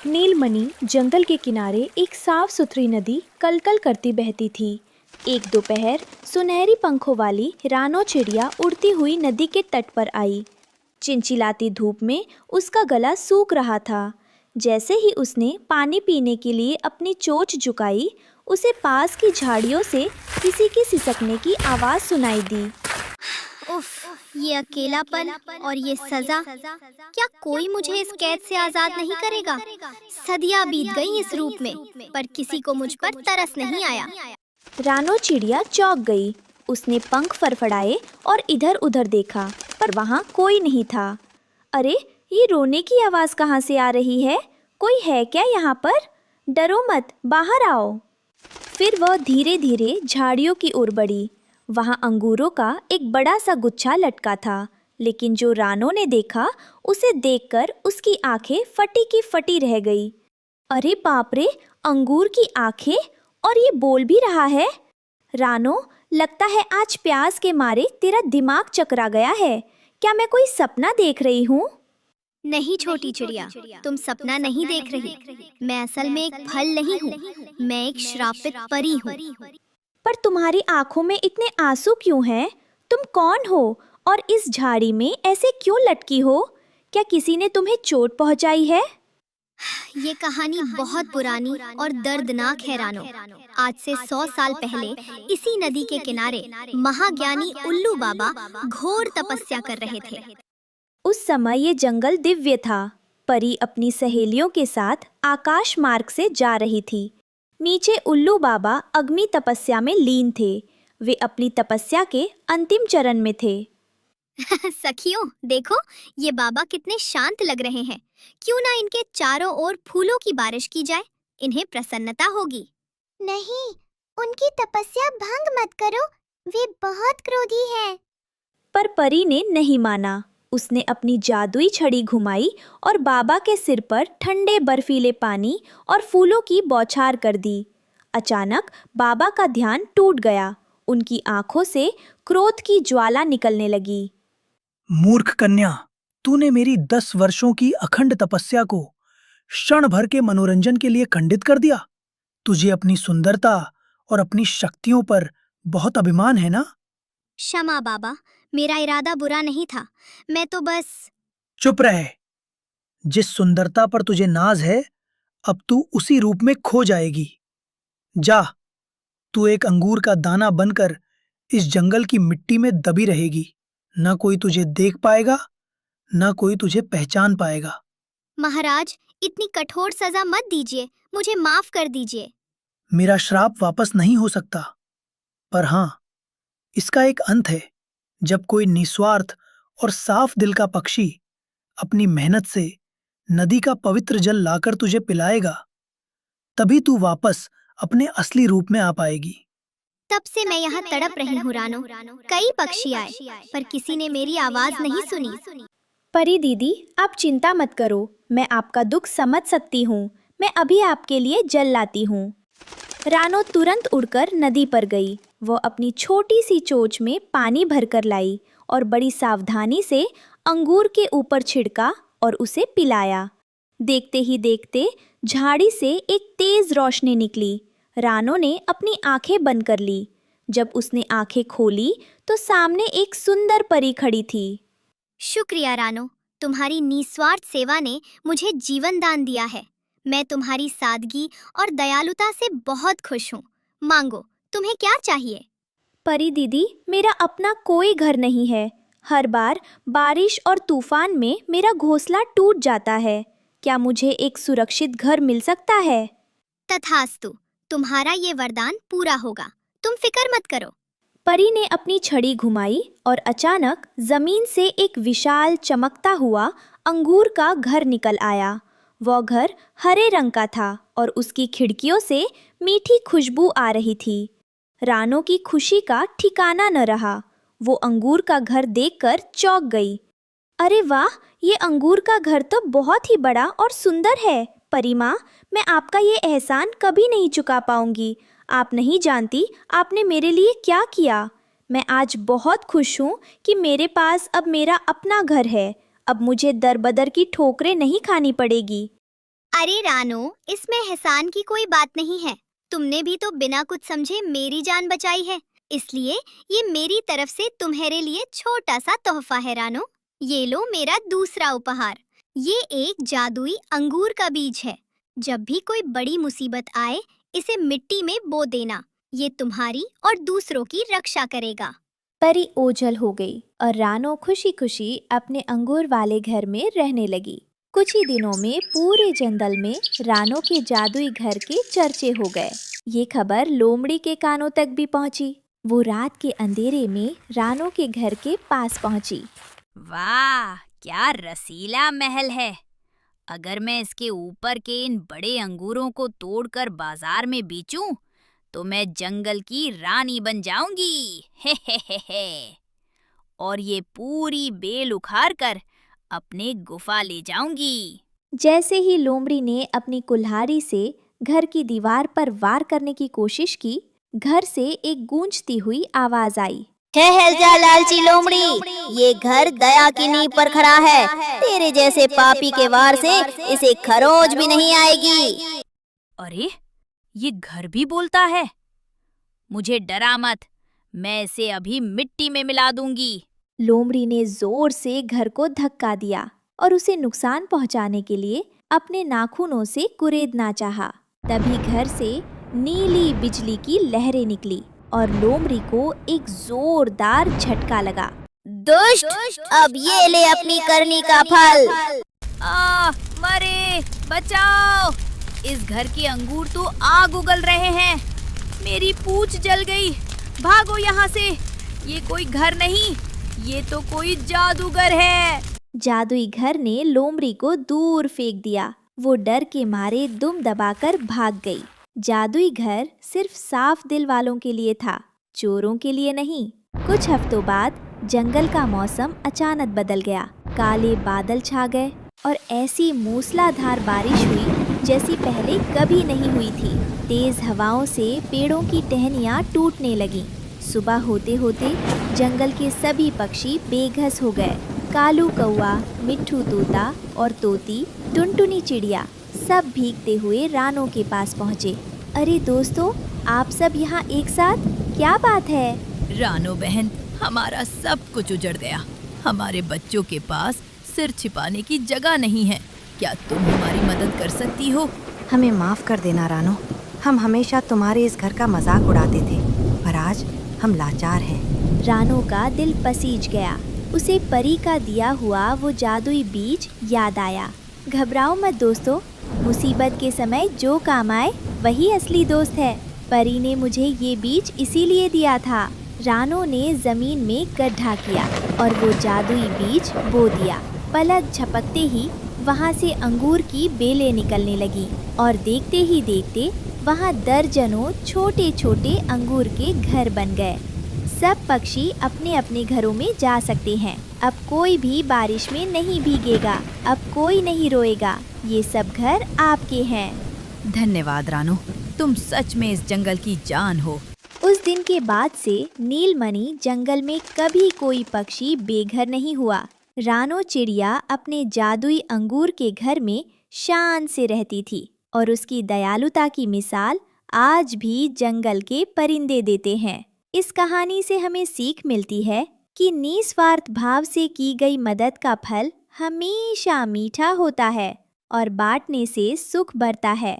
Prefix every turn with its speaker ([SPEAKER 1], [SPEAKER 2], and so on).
[SPEAKER 1] नीलमणि जंगल के किनारे एक साफ सुथरी नदी कलकल करती बहती थी। एक दोपहर सुनहरी पंखों वाली रानो चिड़िया उड़ती हुई नदी के तट पर आई। चिलचिलाती धूप में उसका गला सूख रहा था। जैसे ही उसने पानी पीने के लिए अपनी चोंच झुकाई, उसे पास की झाड़ियों से किसी के सिसकने की आवाज़ सुनाई दी।
[SPEAKER 2] उफ, ये अकेलापन और ये सजा, क्या कोई मुझे इस कैद से आजाद नहीं करेगा? सदियां बीत गई इस रूप में, पर किसी को मुझ पर तरस नहीं आया।
[SPEAKER 1] रानो चिड़िया चौंक गई। उसने पंख फड़फड़ाए और इधर उधर देखा, पर वहाँ कोई नहीं था। अरे, ये रोने की आवाज़ कहाँ से आ रही है? कोई है क्या यहाँ पर? डरो मत, बाहर आओ। फिर वह धीरे धीरे झाड़ियों की ओर बढ़ी। वहाँ अंगूरों का एक बड़ा सा गुच्छा लटका था, लेकिन जो रानो ने देखा, उसे देखकर उसकी आंखें फटी की फटी रह गई। अरे बाप रे, अंगूर की आंखें, और ये बोल भी रहा है। रानो, लगता है आज प्यास के मारे तेरा दिमाग चकरा गया है। क्या मैं कोई सपना देख रही हूँ?
[SPEAKER 2] नहीं छोटी चिड़िया, तुम सपना नहीं देख रही। मैं असल में एक फल नहीं हूँ, मैं एक श्रापित परी हूँ।
[SPEAKER 1] पर तुम्हारी आंखों में इतने आंसू क्यों हैं? तुम कौन हो और इस झाड़ी में ऐसे क्यों लटकी हो? क्या किसी ने तुम्हें चोट पहुंचाई है?
[SPEAKER 2] ये कहानी बहुत पुरानी और दर्दनाक है रानो। आज से 100 साल पहले इसी नदी के किनारे महाज्ञानी उल्लू बाबा घोर तपस्या कर रहे थे।
[SPEAKER 1] उस समय ये जंगल दिव्य था। परी अपनी सहेलियों के साथ आकाश मार्ग से जा रही थी। नीचे उल्लू बाबा अग्नि तपस्या में लीन थे। वे अपनी तपस्या के अंतिम चरण में थे।
[SPEAKER 2] सखियों, देखो, ये बाबा कितने शांत लग रहे हैं। क्यों ना इनके चारों ओर फूलों की बारिश की जाए, इन्हें प्रसन्नता होगी।
[SPEAKER 3] नहीं, उनकी तपस्या भंग मत करो, वे बहुत क्रोधी हैं।
[SPEAKER 1] पर परी ने नहीं माना। उसने अपनी जादुई छड़ी घुमाई और बाबा के सिर पर ठंडे बर्फीले पानी और फूलों की बौछार कर दी। अचानक बाबा का ध्यान टूट गया। उनकी आंखों से क्रोध की ज्वाला निकलने लगी।
[SPEAKER 4] मूर्ख कन्या, तूने मेरी 10 वर्षों की अखंड तपस्या को क्षण भर के मनोरंजन के लिए खंडित कर दिया। तुझे अपनी सुंदरता और अपनी शक्तियों पर बहुत अभिमान है ना?
[SPEAKER 2] क्षमा बाबा, मेरा इरादा बुरा नहीं था। मैं तो बस...
[SPEAKER 4] चुप रहे। जिस सुंदरता पर तुझे नाज है, अब तू उसी रूप में खो जाएगी। जा, तू एक अंगूर का दाना बनकर इस जंगल की मिट्टी में दबी रहेगी। न कोई तुझे देख पाएगा, न कोई तुझे पहचान पाएगा।
[SPEAKER 2] महाराज, इतनी कठोर सजा मत दीजिए, मुझे माफ कर दीजिए।
[SPEAKER 4] मेरा श्राप वापस नहीं हो सकता, पर हाँ, इसका एक अंत है। जब कोई निस्वार्थ और साफ दिल का पक्षी अपनी मेहनत से नदी का पवित्र जल लाकर तुझे पिलाएगा, तभी तू वापस अपने असली रूप में आ पाएगी।
[SPEAKER 2] तब से मैं यहाँ तड़प रही हूँ रानो। कई पक्षी आए, पर किसी ने मेरी आवाज नहीं सुनी।
[SPEAKER 1] परी दीदी, आप चिंता मत करो, मैं आपका दुख समझ सकती हूँ। मैं अभी आपके लिए जल लाती हूँ। रानो तुरंत उड़कर नदी पर गई। वो अपनी छोटी सी चोंच में पानी भरकर लाई और बड़ी सावधानी से अंगूर के ऊपर छिड़का और उसे पिलाया। देखते ही देखते झाड़ी से एक तेज रोशनी निकली। रानो ने अपनी आंखें बंद कर ली। जब उसने आंखें खोली तो सामने एक सुंदर परी खड़ी थी।
[SPEAKER 2] शुक्रिया रानो, तुम्हारी निस्वार्थ सेवा ने मुझे जीवन दान दिया है। मैं तुम्हारी सादगी और दयालुता से बहुत खुश हूँ। मांगो, तुम्हें क्या चाहिए?
[SPEAKER 1] परी दीदी, मेरा अपना कोई घर नहीं है। हर बार बारिश और तूफान में मेरा घोंसला टूट जाता है। क्या मुझे एक सुरक्षित घर मिल सकता है?
[SPEAKER 2] तथास्तु, तुम्हारा ये वरदान पूरा होगा, तुम फिक्र मत करो।
[SPEAKER 1] परी ने अपनी छड़ी घुमाई और अचानक जमीन से एक विशाल चमकता हुआ अंगूर का घर निकल आया। वह घर हरे रंग का था और उसकी खिड़कियों से मीठी खुशबू आ रही थी। रानो की खुशी का ठिकाना न रहा। वो अंगूर का घर देखकर चौंक गई। अरे वाह, ये अंगूर का घर तो बहुत ही बड़ा और सुंदर है। परी माँ, मैं आपका ये एहसान कभी नहीं चुका पाऊंगी। आप नहीं जानती आपने मेरे लिए क्या किया। मैं आज बहुत खुश हूँ कि मेरे पास अब मेरा अपना घर है। अब मुझे दर बदर की ठोकरें नहीं खानी पड़ेगी।
[SPEAKER 2] अरे रानो, इसमें एहसान की कोई बात नहीं है। तुमने भी तो बिना कुछ समझे मेरी जान बचाई है, इसलिए ये मेरी तरफ से तुम्हारे लिए छोटा सा तोहफा है रानो। ये लो मेरा दूसरा उपहार। ये एक जादुई अंगूर का बीज है। जब भी कोई बड़ी मुसीबत आए, इसे मिट्टी में बो देना। ये तुम्हारी और दूसरों की रक्षा करेगा।
[SPEAKER 1] परी ओझल हो गई और रानो खुशी खुशी अपने अंगूर वाले घर में रहने लगी। कुछ ही दिनों में पूरे जंगल में रानो के जादुई घर के चर्चे हो गए। ये खबर लोमड़ी के कानों तक भी पहुंची। वो रात के अंधेरे में रानो के घर के पास पहुंची।
[SPEAKER 5] वाह, क्या रसीला महल है। अगर मैं इसके ऊपर के इन बड़े अंगूरों को तोड़कर बाजार में बेचूं, तो मैं जंगल की रानी बन जाऊंगी। हे। और ये पूरी बेल उखाड़ कर अपने गुफा ले जाऊंगी।
[SPEAKER 1] जैसे ही लोमड़ी ने अपनी कुल्हाड़ी से घर की दीवार पर वार करने की कोशिश की, घर से एक गूंजती हुई आवाज आई।
[SPEAKER 6] ठहर जा लालची लोमड़ी, ये घर दया की नींव पर खड़ा है। तेरे जैसे पापी के वार से इसे खरोच भी नहीं आएगी।
[SPEAKER 5] अरे, ये घर भी बोलता है। मुझे डरा मत, मैं इसे अभी मिट्टी में मिला दूंगी।
[SPEAKER 1] लोमड़ी ने जोर से घर को धक्का दिया और उसे नुकसान पहुंचाने के लिए अपने नाखूनों से कुरेदना चाहा। तभी घर से नीली बिजली की लहरें निकली और लोमड़ी को एक जोरदार झटका लगा।
[SPEAKER 6] दुष्ट, अब ये ले अपनी करनी का फल।
[SPEAKER 5] मरे, बचाओ। इस घर के अंगूर तो आग उगल रहे हैं। मेरी पूंछ जल गई। भागो यहाँ से। ये कोई घर नहीं, ये तो कोई जादूगर है।
[SPEAKER 1] जादुई घर ने लोमड़ी को दूर फेंक दिया। वो डर के मारे दुम दबाकर भाग गई। जादुई घर सिर्फ साफ दिल वालों के लिए था, चोरों के लिए नहीं। कुछ हफ्तों बाद जंगल का मौसम अचानक बदल गया। काले बादल छा गए और ऐसी मूसलाधार बारिश हुई जैसी पहले कभी नहीं हुई थी। तेज हवाओं से पेड़ों की टहनियाँ टूटने लगीं। सुबह होते होते जंगल के सभी पक्षी बेघस हो गए। कालू कौआ, मिट्ठू तोता और तोती, टुनटुनी चिड़िया सब भीगते हुए रानो के पास पहुँचे। अरे दोस्तों, आप सब यहाँ एक साथ, क्या बात है?
[SPEAKER 5] रानो बहन, हमारा सब कुछ उजड़ गया। हमारे बच्चों के पास सिर छिपाने की जगह नहीं है। क्या तुम हमारी मदद कर सकती हो?
[SPEAKER 7] हमें माफ कर देना रानो, हम हमेशा तुम्हारे इस घर का मजाक उड़ाते थे, पर आज हम लाचार हैं।
[SPEAKER 1] रानो का दिल पसीज गया। उसे परी का दिया हुआ वो जादुई बीज याद आया। घबराओ मत दोस्तों, मुसीबत के समय जो काम आए वही असली दोस्त है। परी ने मुझे ये बीज इसीलिए दिया था। रानो ने जमीन में गड्ढा किया और वो जादुई बीज बो दिया। पलक झपकते ही वहाँ से अंगूर की बेलें निकलने लगी और देखते ही देखते वहाँ दर्जनों छोटे छोटे अंगूर के घर बन गए। सब पक्षी अपने अपने घरों में जा सकते हैं। अब कोई भी बारिश में नहीं भीगेगा, अब कोई नहीं रोएगा। ये सब घर आपके हैं।
[SPEAKER 5] धन्यवाद रानो, तुम सच में इस जंगल की जान हो।
[SPEAKER 1] उस दिन के बाद से नीलमणि जंगल में कभी कोई पक्षी बेघर नहीं हुआ। रानो चिड़िया अपने जादुई अंगूर के घर में शान से रहती थी और उसकी दयालुता की मिसाल आज भी जंगल के परिंदे देते हैं। इस कहानी से हमें सीख मिलती है कि निस्वार्थ भाव से की गई मदद का फल हमेशा मीठा होता है और बांटने से सुख बढ़ता है।